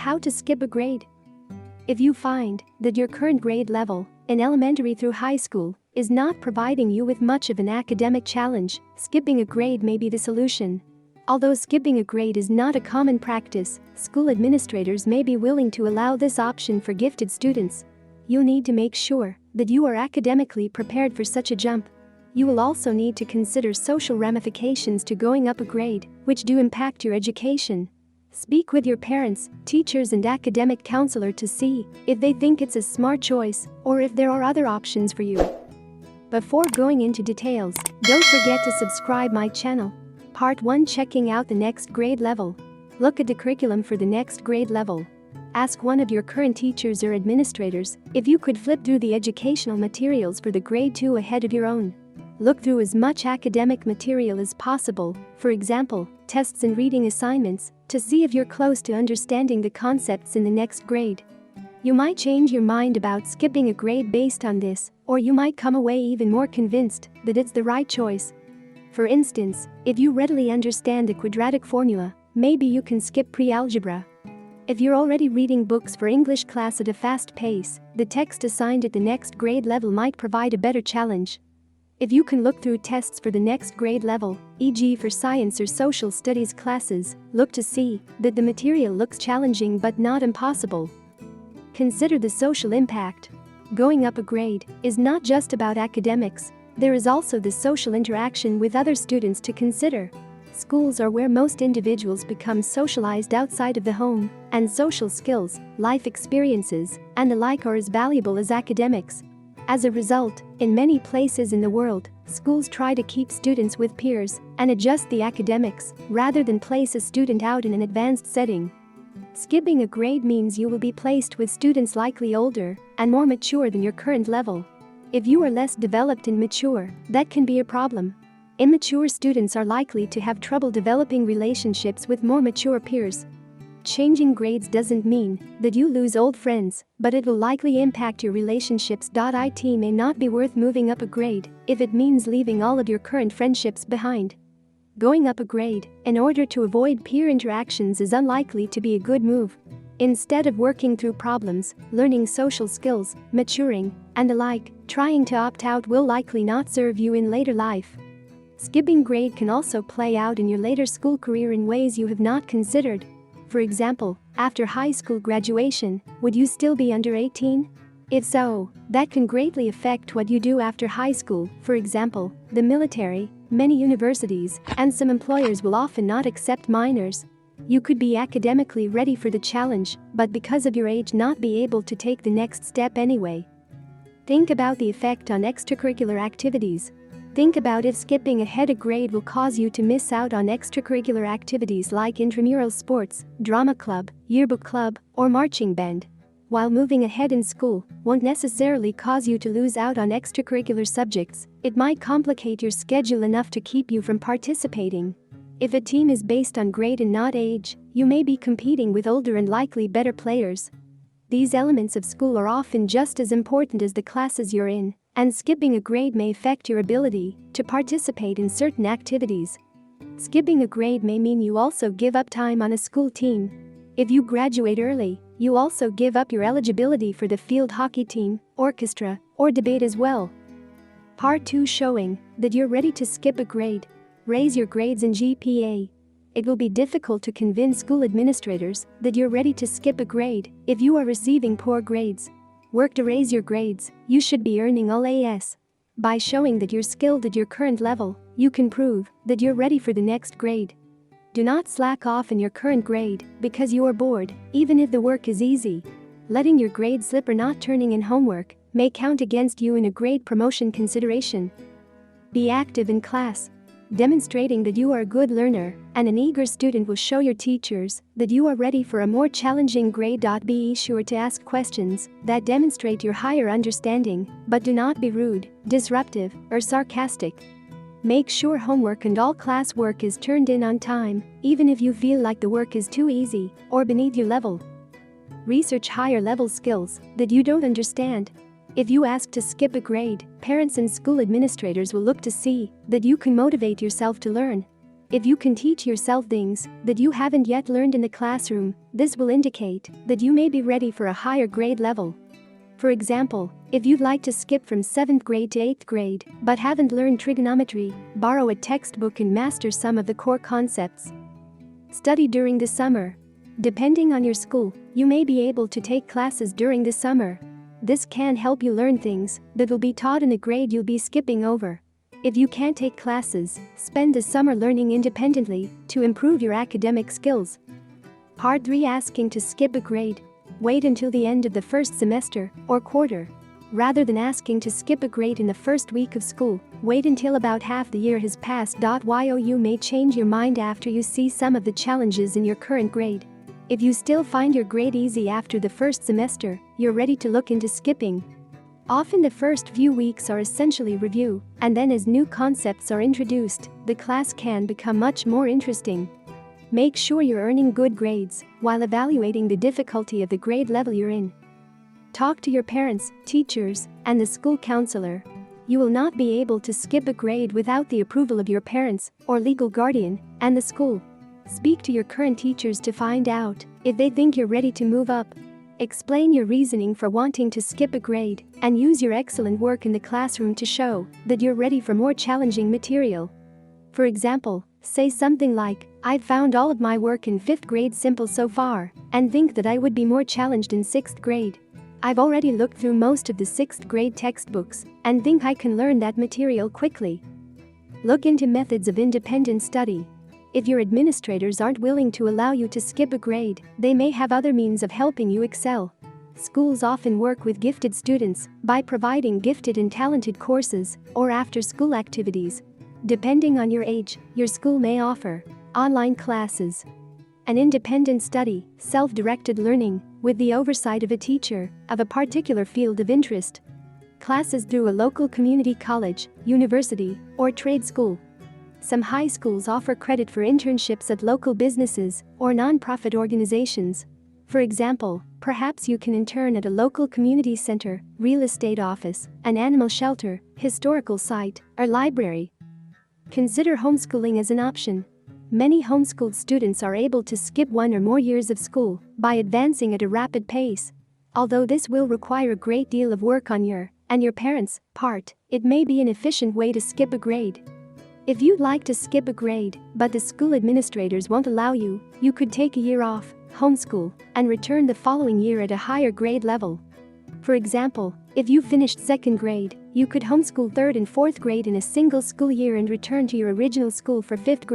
How to skip a grade. If you find that your current grade level, in elementary through high school, is not providing you with much of an academic challenge, skipping a grade may be the solution. Although skipping a grade is not a common practice, school administrators may be willing to allow this option for gifted students. You need to make sure that you are academically prepared for such a jump. You will also need to consider social ramifications to going up a grade, which do impact your education. Speak with your parents, teachers and academic counselor to see if they think it's a smart choice or if there are other options for you. Before going into details, don't forget to subscribe my channel. Part 1, checking out the next grade level. Look at the curriculum for the next grade level. Ask one of your current teachers or administrators if you could flip through the educational materials for the grade 2 ahead of your own. Look through as much academic material as possible, for example, tests and reading assignments, to see if you're close to understanding the concepts in the next grade. You might change your mind about skipping a grade based on this, or you might come away even more convinced that it's the right choice. For instance, if you readily understand the quadratic formula, maybe you can skip pre-algebra. If you're already reading books for English class at a fast pace, the text assigned at the next grade level might provide a better challenge. If you can look through tests for the next grade level, e.g. for science or social studies classes, look to see that the material looks challenging but not impossible. Consider the social impact. Going up a grade is not just about academics, there is also the social interaction with other students to consider. Schools are where most individuals become socialized outside of the home, and social skills, life experiences, and the like are as valuable as academics. As a result, in many places in the world, schools try to keep students with peers and adjust the academics rather than place a student out in an advanced setting. Skipping a grade means you will be placed with students likely older and more mature than your current level. If you are less developed and mature, that can be a problem. Immature students are likely to have trouble developing relationships with more mature peers. Changing grades doesn't mean that you lose old friends, but it will likely impact your relationships. It may not be worth moving up a grade if it means leaving all of your current friendships behind. Going up a grade in order to avoid peer interactions is unlikely to be a good move. Instead of working through problems, learning social skills, maturing, and the like, trying to opt out will likely not serve you in later life. Skipping grade can also play out in your later school career in ways you have not considered. For example, after high school graduation, would you still be under 18? If so, that can greatly affect what you do after high school. For example, the military, many universities, and some employers will often not accept minors. You could be academically ready for the challenge, but because of your age not be able to take the next step anyway. Think about the effect on extracurricular activities. Think about if skipping ahead a grade will cause you to miss out on extracurricular activities like intramural sports, drama club, yearbook club, or marching band. While moving ahead in school won't necessarily cause you to lose out on extracurricular subjects, it might complicate your schedule enough to keep you from participating. If a team is based on grade and not age, you may be competing with older and likely better players. These elements of school are often just as important as the classes you're in, and skipping a grade may affect your ability to participate in certain activities. Skipping a grade may mean you also give up time on a school team. If you graduate early, you also give up your eligibility for the field hockey team, orchestra, or debate as well. Part 2, showing that you're ready to skip a grade. Raise your grades and GPA. It will be difficult to convince school administrators that you're ready to skip a grade if you are receiving poor grades. Work to raise your grades. You should be earning all A's. By showing that you're skilled at your current level, you can prove that you're ready for the next grade. Do not slack off in your current grade because you are bored, even if the work is easy. Letting your grade slip or not turning in homework may count against you in a grade promotion consideration. Be active in class. Demonstrating that you are a good learner and an eager student will show your teachers that you are ready for a more challenging grade. Be sure to ask questions that demonstrate your higher understanding, but do not be rude, disruptive, or sarcastic. Make sure homework and all class work is turned in on time, even if you feel like the work is too easy or beneath your level. Research higher level skills that you don't understand. If you ask to skip a grade, parents and school administrators will look to see that you can motivate yourself to learn. If you can teach yourself things that you haven't yet learned in the classroom, this will indicate that you may be ready for a higher grade level. For example, if you'd like to skip from 7th grade to 8th grade but haven't learned trigonometry, borrow a textbook and master some of the core concepts. Study during the summer. Depending on your school, you may be able to take classes during the summer. This can help you learn things that will be taught in the grade you'll be skipping over. If you can't take classes, spend the summer learning independently to improve your academic skills. Part 3. Asking to skip a grade. Wait until the end of the first semester or quarter. Rather than asking to skip a grade in the first week of school, wait until about half the year has passed. You may change your mind after you see some of the challenges in your current grade. If you still find your grade easy after the first semester, you're ready to look into skipping. Often the first few weeks are essentially review, and then as new concepts are introduced, the class can become much more interesting. Make sure you're earning good grades while evaluating the difficulty of the grade level you're in. Talk to your parents, teachers, and the school counselor. You will not be able to skip a grade without the approval of your parents or legal guardian and the school. Speak to your current teachers to find out if they think you're ready to move up. Explain your reasoning for wanting to skip a grade and use your excellent work in the classroom to show that you're ready for more challenging material. For example, say something like, "I've found all of my work in 5th grade simple so far and think that I would be more challenged in 6th grade. I've already looked through most of the 6th grade textbooks and think I can learn that material quickly." Look into methods of independent study. If your administrators aren't willing to allow you to skip a grade, they may have other means of helping you excel. Schools often work with gifted students by providing gifted and talented courses or after-school activities. Depending on your age, your school may offer online classes, an independent study, self-directed learning, with the oversight of a teacher of a particular field of interest, classes through a local community college, university, or trade school. Some high schools offer credit for internships at local businesses or non-profit organizations. For example, perhaps you can intern at a local community center, real estate office, an animal shelter, historical site, or library. Consider homeschooling as an option. Many homeschooled students are able to skip 1 or more years of school by advancing at a rapid pace. Although this will require a great deal of work on your and your parents' part, it may be an efficient way to skip a grade. If you'd like to skip a grade, but the school administrators won't allow you, you could take a year off, homeschool, and return the following year at a higher grade level. For example, if you finished 2nd grade, you could homeschool 3rd and 4th grade in a single school year and return to your original school for 5th grade.